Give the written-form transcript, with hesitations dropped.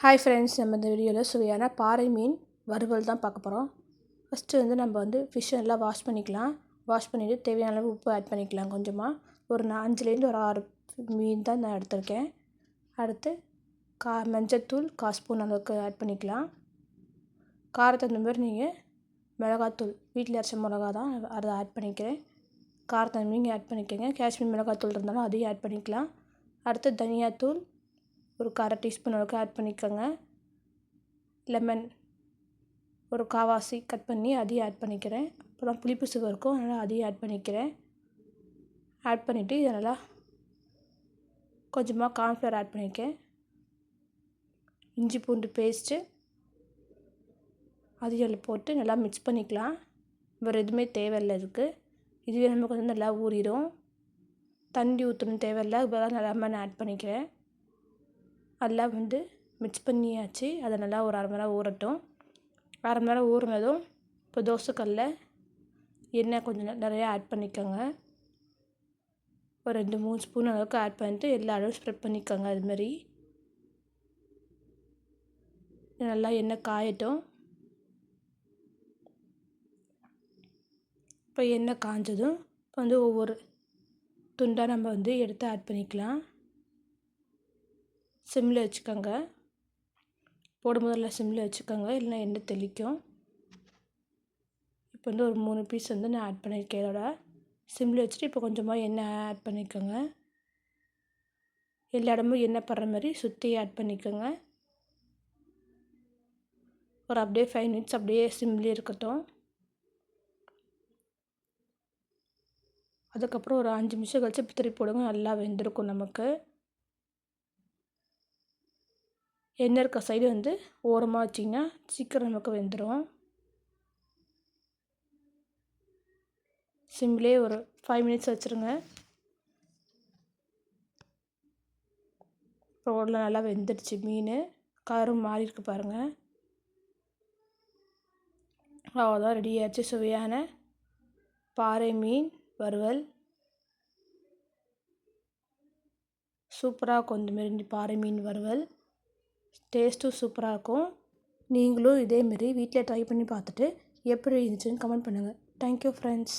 Hi friends, நம்ம இந்த வீடியோவில் சுவையான பாறை மீன் வறுவல் தான் பார்க்க போகிறோம். ஃபஸ்ட்டு நம்ம ஃபிஷ்ஷை நல்லா வாஷ் பண்ணிக்கலாம். வாஷ் பண்ணிவிட்டு தேவையான அளவு உப்பு ஆட் பண்ணிக்கலாம். கொஞ்சமாக ஒரு 5லேருந்து ஒரு 6 மீன் தான் நான் எடுத்திருக்கேன். அடுத்து மஞ்சத்தூள் 1/4 ஸ்பூன் அளவுக்கு ஆட் பண்ணிக்கலாம். காரத்துக்கு தகுந்த மாதிரி நீங்கள் மிளகாத்தூள் வீட்டில் அரைச்ச மிளகா தான் அதை ஆட் பண்ணிக்கிறேன். காரத்தை நீங்கள் ஆட் பண்ணிக்கோங்க. காஷ்மீர் மிளகாத்தூள் இருந்தாலும் அதையும் ஆட் பண்ணிக்கலாம். அடுத்து தனியாத்தூள் ஒரு 1/2 டீஸ்பூன் அளவுக்கு ஆட் பண்ணிக்கோங்க. லெமன் ஒரு 1/4 கட் பண்ணி அதையும் ஆட் பண்ணிக்கிறேன். அப்போ தான் புளிப்பு சுவை இருக்கும், அதனால் அதையும் ஆட் பண்ணிக்கிறேன். ஆட் பண்ணிவிட்டு இதை நல்லா கொஞ்சமாக கார்ன்ஃப்ளவர் ஆட் பண்ணியிருக்கேன். இஞ்சி பூண்டு பேஸ்ட்டு அதையும் போட்டு நல்லா மிக்ஸ் பண்ணிக்கலாம். வேறு எதுவுமே தேவையில்லை இதுக்கு. இதுவே நமக்கு நல்லா ஊறிடும். தண்ணி ஊற்றணும் தேவையில்லை. இப்போதான் லெமன் ஆட் பண்ணிக்கிறேன். அதெல்லாம் மிக்ஸ் பண்ணியாச்சு. அதை நல்லா ஒரு 1/2 மணி நேரம் ஊறட்டும். 1/2 மணி நேரம் ஊறினதும் இப்போ தோசைக்கல்லில் எண்ணெய் கொஞ்சம் நிறையா ஆட் பண்ணிக்கோங்க. ஒரு 2-3 ஸ்பூன் அளவுக்கு ஆட் பண்ணிட்டு எல்லா அளவும் ஸ்ப்ரெட் பண்ணிக்கோங்க. அதுமாரி நல்லா எண்ணெய் காயட்டும். இப்போ எண்ணெய் காஞ்சதும் இப்போ ஒவ்வொரு துண்டாக நம்ம எடுத்து ஆட் பண்ணிக்கலாம். சிம்மில் வச்சுக்கோங்க. போடும்போதெல்லாம் சிம்மில் வச்சுக்கோங்க, இல்லைன்னா எண்ணெய் தெளிக்கும். இப்போ ஒரு 3 பீஸ் நான் ஆட் பண்ணியிருக்கேன். இதோட சிம்மில் வச்சுட்டு இப்போ கொஞ்சமாக எண்ணெய் ஆட் பண்ணிக்கோங்க. எல்லா இடமும் எண்ணெய் படுற மாதிரி சுற்றி ஆட் பண்ணிக்கோங்க. ஒரு அப்படியே 5 மினிட்ஸ் அப்படியே சிம்லேயே இருக்கட்டும். அதுக்கப்புறம் ஒரு 5 நிமிஷம் கழிச்சு இப்போ திருப்பி போடுங்க. நல்லா வெந்திருக்கும். நமக்கு எண்ணெய் இருக்க சைடு ஓரமாக வச்சிங்கன்னா சீக்கிரம் நமக்கு வெந்துடும். சிம்லேயே ஒரு 5 மினிட்ஸ் வச்சுருங்க. இப்போ உடனே நல்லா வெந்துடுச்சு. மீன் கலரும் மாறி இருக்கு பாருங்கள். அவ்வளோதான், ரெடி ஆகிடுச்சு சுவையான பாறை மீன் வறுவல். சூப்பராக இருக்கும். இந்தமாரி பாறை மீன் வறுவல் டேஸ்ட்டும் சூப்பராக இருக்கும். நீங்களும் இதேமாரி வீட்டில் ட்ரை பண்ணி பார்த்துட்டு எப்படி இருந்துச்சுன்னு கமெண்ட் பண்ணுங்கள். Thank you friends.